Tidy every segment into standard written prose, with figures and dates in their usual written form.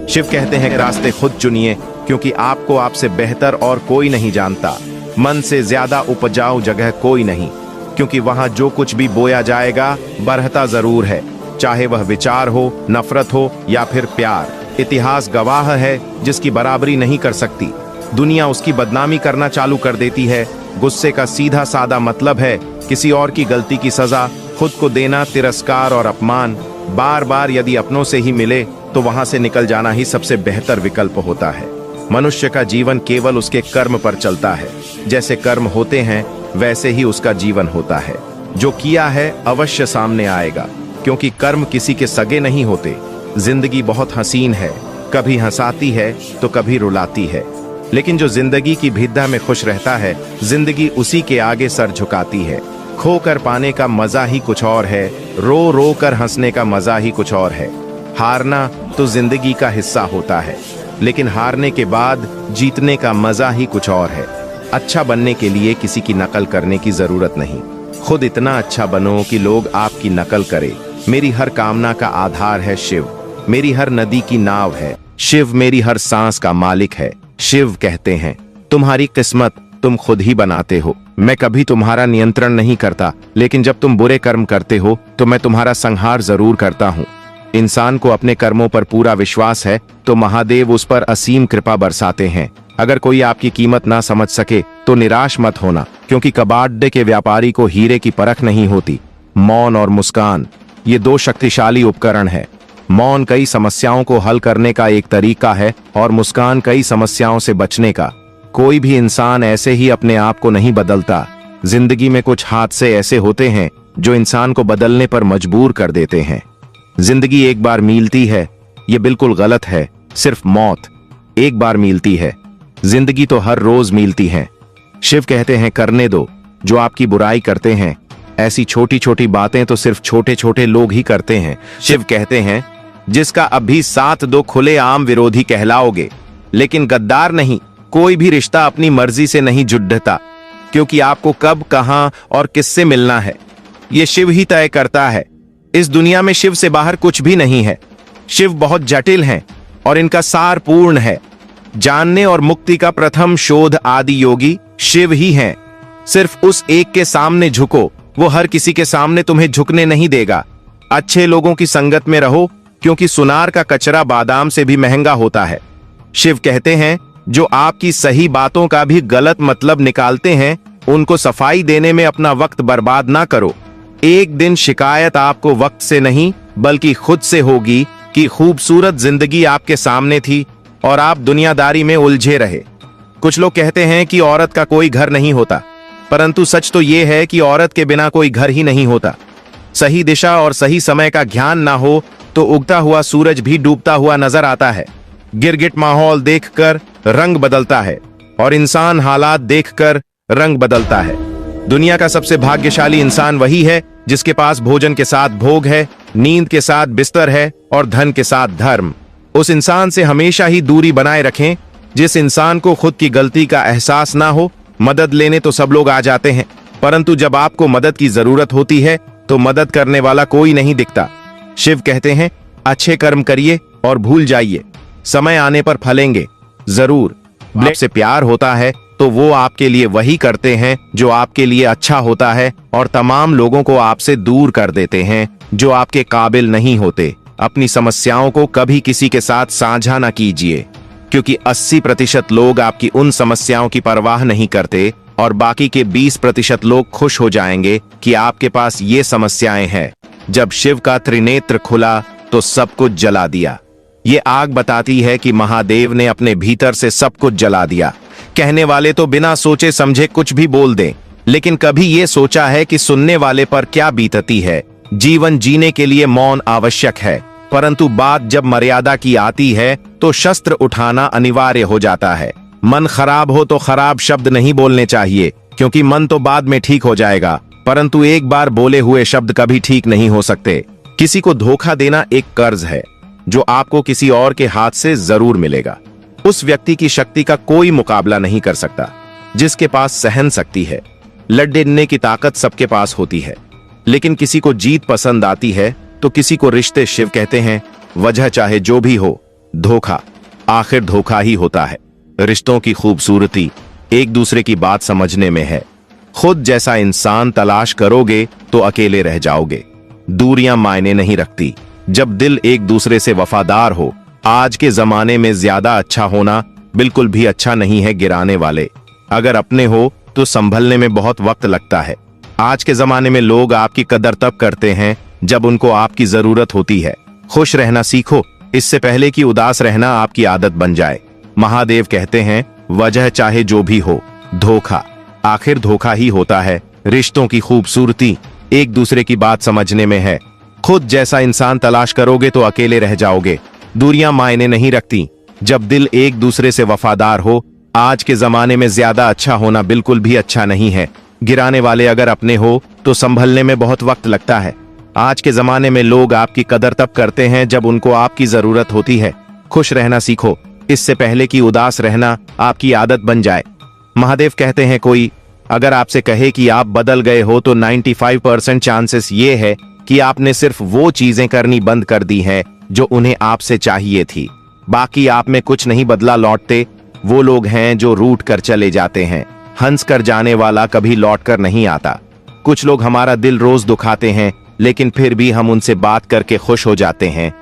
शिव कहते हैं रास्ते खुद चुनिए, क्योंकि आपको आपसे बेहतर और कोई नहीं जानता। मन से ज्यादा उपजाऊ जगह कोई नहीं, क्योंकि वहां जो कुछ भी बोया जाएगा बरहता जरूर है, चाहे वह विचार हो, नफरत हो या फिर प्यार। इतिहास गवाह है जिसकी बराबरी नहीं कर सकती। दुनिया उसकी बदनामी करना चालू कर देती है। गुस्से का सीधा सादा मतलब है किसी और की गलती की सजा खुद को देना, तिरस्कार और अपमान। बार बार यदि अपनों से ही मिले तो वहां से निकल जाना ही सबसे बेहतर विकल्प होता है। मनुष्य का जीवन केवल उसके कर्म पर चलता है। जैसे कर्म होते हैं वैसे ही उसका जीवन होता है। जो किया है अवश्य सामने आएगा, क्योंकि कर्म किसी के सगे नहीं होते। जिंदगी बहुत हसीन है, कभी हंसाती है तो कभी रुलाती है, लेकिन जो जिंदगी की भिद्दा में खुश रहता है, जिंदगी उसी के आगे सर झुकाती है। खोकर पाने का मजा ही कुछ और है, रो रो कर हंसने का मजा ही कुछ और है। हारना तो जिंदगी का हिस्सा होता है, लेकिन हारने के बाद जीतने का मजा ही कुछ और है। अच्छा बनने के लिए किसी की नकल करने की जरूरत नहीं, खुद इतना अच्छा बनो कि लोग आपकी नकल करें। मेरी हर कामना का आधार है शिव, मेरी हर नदी की नाव है शिव, मेरी हर सांस का मालिक है शिव। कहते हैं तुम्हारी किस्मत तुम खुद ही बनाते हो, मैं कभी तुम्हारा नियंत्रण नहीं करता, लेकिन जब तुम बुरे कर्म करते हो तो मैं तुम्हारा संहार जरूर करता हूँ। इंसान को अपने कर्मों पर पूरा विश्वास है तो महादेव उस पर असीम कृपा बरसाते हैं। अगर कोई आपकी कीमत ना समझ सके तो निराश मत होना, क्योंकि कबाड़े के व्यापारी को हीरे की परख नहीं होती। मौन और मुस्कान, ये दो शक्तिशाली उपकरण है। मौन कई समस्याओं को हल करने का एक तरीका है और मुस्कान कई समस्याओं से बचने का। कोई भी इंसान ऐसे ही अपने आप को नहीं बदलता। जिंदगी में कुछ हादसे ऐसे होते हैं जो इंसान को बदलने पर मजबूर कर देते हैं। जिंदगी एक बार मिलती है, ये बिल्कुल गलत है। सिर्फ मौत एक बार मिलती है, जिंदगी तो हर रोज मिलती है। शिव कहते हैं करने दो जो आपकी बुराई करते हैं। ऐसी छोटी छोटी बातें तो सिर्फ छोटे छोटे लोग ही करते हैं। शिव कहते हैं जिसका अभी साथ दो खुले आम विरोधी कहलाओगे, लेकिन गद्दार नहीं। कोई भी रिश्ता अपनी मर्जी से नहीं जुड़ता, क्योंकि आपको कब, कहां और किससे मिलना है ये शिव ही तय करता है। इस दुनिया में शिव से बाहर कुछ भी नहीं है। शिव बहुत जटिल हैं और इनका सार पूर्ण है। जानने और मुक्ति का प्रथम शोध आदि योगी शिव ही हैं। सिर्फ उस एक के सामने झुको, वो हर किसी के सामने तुम्हें झुकने नहीं देगा। अच्छे लोगों की संगत में रहो, क्योंकि सुनार का कचरा बादाम से भी महंगा होता है। शिव कहते हैं जो आपकी सही बातों का भी गलत मतलब निकालते हैं, उनको सफाई देने में अपना वक्त बर्बाद ना करो। एक दिन शिकायत आपको वक्त से नहीं बल्कि खुद से होगी कि खूबसूरत जिंदगी आपके सामने थी और आप दुनियादारी में उलझे रहे। कुछ लोग कहते हैं कि औरत का कोई घर नहीं होता, परंतु सच तो यह है कि औरत के बिना कोई घर ही नहीं होता। सही दिशा और सही समय का ज्ञान ना हो तो उगता हुआ सूरज भी डूबता हुआ नजर आता है। गिरगिट माहौल देखकर रंग बदलता है और इंसान हालात देखकर रंग बदलता है। दुनिया का सबसे भाग्यशाली इंसान वही है जिसके पास भोजन के साथ भोग है, नींद के साथ बिस्तर है और धन के साथ धर्म। उस इंसान से हमेशा ही दूरी बनाए रखें जिस इंसान को खुद की गलती का एहसास ना हो। मदद लेने तो सब लोग आ जाते हैं, परंतु जब आपको मदद की जरूरत होती है तो मदद करने वाला कोई नहीं दिखता। शिव कहते हैं अच्छे कर्म करिए और भूल जाइए, समय आने पर फलेंगे जरूर। आपसे प्यार होता है तो वो आपके लिए वही करते हैं जो आपके लिए अच्छा होता है, और तमाम लोगों को आपसे दूर कर देते हैं जो आपके काबिल नहीं होते। अपनी समस्याओं को कभी किसी के साथ साझा ना कीजिए, क्योंकि 80% लोग आपकी उन समस्याओं की परवाह नहीं करते और बाकी के 20% लोग खुश हो जाएंगे कि आपके पास ये समस्याएं हैं। जब शिव का त्रिनेत्र खुला तो सब कुछ जला दिया। ये आग बताती है कि महादेव ने अपने भीतर से सब कुछ जला दिया। कहने वाले तो बिना सोचे समझे कुछ भी बोल दें, लेकिन कभी ये सोचा है कि सुनने वाले पर क्या बीतती है। जीवन जीने के लिए मौन आवश्यक है, परंतु बात जब मर्यादा की आती है तो शस्त्र उठाना अनिवार्य हो जाता है। मन खराब हो तो खराब शब्द नहीं बोलने चाहिए, क्योंकि मन तो बाद में ठीक हो जाएगा, परंतु एक बार बोले हुए शब्द कभी ठीक नहीं हो सकते। किसी को धोखा देना एक कर्ज है जो आपको किसी और के हाथ से जरूर मिलेगा। उस व्यक्ति की शक्ति का कोई मुकाबला नहीं कर सकता जिसके पास सहन शक्ति है। लड़ने की ताकत सबके पास होती है, लेकिन किसी को जीत पसंद आती है तो किसी को रिश्ते। शिव कहते हैं वजह चाहे जो भी हो, धोखा आखिर धोखा ही होता है। रिश्तों की खूबसूरती एक दूसरे की बात समझने में है। खुद जैसा इंसान तलाश करोगे तो अकेले रह जाओगे। दूरियां मायने नहीं रखती जब दिल एक दूसरे से वफादार हो। आज के जमाने में ज्यादा अच्छा होना बिल्कुल भी अच्छा नहीं है गिराने वाले। अगर अपने हो तो संभलने में बहुत वक्त लगता है। आज के जमाने में लोग आपकी कदर तब करते हैं जब उनको आपकी जरूरत होती है। खुश रहना सीखो, इससे पहले कि उदास रहना आपकी आदत बन जाए। महादेव कहते हैं, वजह चाहे जो भी हो, धोखा आखिर धोखा ही होता है। रिश्तों की खूबसूरती एक दूसरे की बात समझने में है। खुद जैसा इंसान तलाश करोगे तो अकेले रह जाओगे। दूरियां मायने नहीं रखती जब दिल एक दूसरे से वफादार हो। आज के जमाने में ज्यादा अच्छा होना बिल्कुल भी अच्छा नहीं है। गिराने वाले अगर अपने हो तो संभलने में बहुत वक्त लगता है। आज के जमाने में लोग आपकी कदर तब करते हैं जब उनको आपकी जरूरत होती है। खुश रहना सीखो, इससे पहले कि उदास रहना आपकी आदत बन जाए। महादेव कहते हैं, कोई अगर आपसे कहे कि आप बदल गए हो तो 95% चांसेस ये है कि आपने सिर्फ वो चीजें करनी बंद कर दी हैं जो उन्हें आपसे चाहिए थी। बाकी आप में कुछ नहीं बदला। लौटते वो लोग हैं जो रूठ कर चले जाते हैं। हंस कर जाने वाला कभी लौट कर नहीं आता। कुछ लोग हमारा दिल रोज दुखाते हैं, लेकिन फिर भी हम उनसे बात करके खुश हो जाते हैं।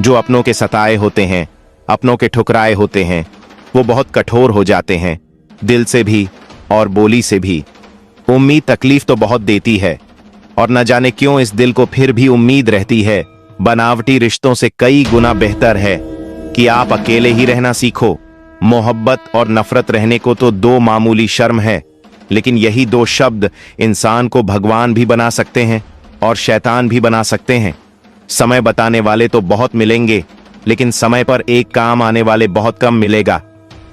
जो अपनों के सताए होते हैं, अपनों के ठुकराए होते हैं, वो बहुत कठोर हो जाते हैं, दिल से भी और बोली से भी। उम्मीद तकलीफ तो बहुत देती है, और न जाने क्यों इस दिल को फिर भी उम्मीद रहती है। बनावटी रिश्तों से कई गुना बेहतर है कि आप अकेले ही रहना सीखो। मोहब्बत और नफरत रहने को तो दो मामूली शर्म है, लेकिन यही दो शब्द इंसान को भगवान भी बना सकते हैं और शैतान भी बना सकते हैं। समय बताने वाले तो बहुत मिलेंगे, लेकिन समय पर एक काम आने वाले बहुत कम मिलेगा।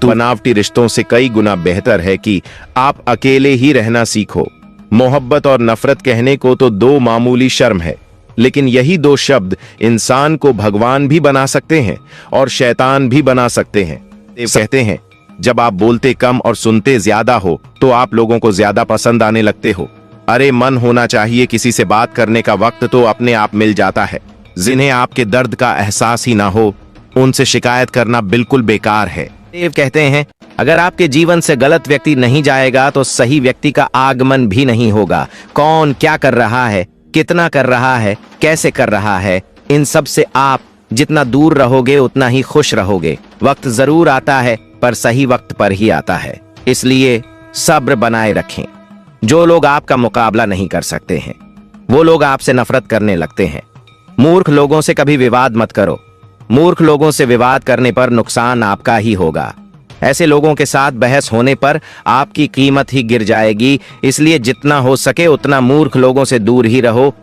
तो बनावटी रिश्तों से कई गुना बेहतर है कि आप अकेले ही रहना सीखो। मोहब्बत और नफरत कहने को तो दो मामूली शर्म है, लेकिन यही दो शब्द इंसान को भगवान भी बना सकते हैं और शैतान भी बना सकते हैं। कहते हैं, जब आप बोलते कम और सुनते ज्यादा हो तो आप लोगों को ज्यादा पसंद आने लगते हो। अरे मन होना चाहिए किसी से बात करने का, वक्त तो अपने आप मिल जाता है। जिन्हें आपके दर्द का एहसास ही ना हो, उनसे शिकायत करना बिल्कुल बेकार है। देव कहते हैं, अगर आपके जीवन से गलत व्यक्ति नहीं जाएगा तो सही व्यक्ति का आगमन भी नहीं होगा। कौन क्या कर रहा है, कितना कर रहा है, कैसे कर रहा है, इन सब से आप जितना दूर रहोगे उतना ही खुश रहोगे। वक्त जरूर आता है, पर सही वक्त पर ही आता है। इसलिए सब्र बनाए रखें। जो लोग आपका मुकाबला नहीं कर सकते हैं, वो लोग आपसे नफरत करने लगते हैं। मूर्ख लोगों से कभी विवाद मत करो। मूर्ख लोगों से विवाद करने पर नुकसान आपका ही होगा। ऐसे लोगों के साथ बहस होने पर आपकी कीमत ही गिर जाएगी। इसलिए जितना हो सके उतना मूर्ख लोगों से दूर ही रहो।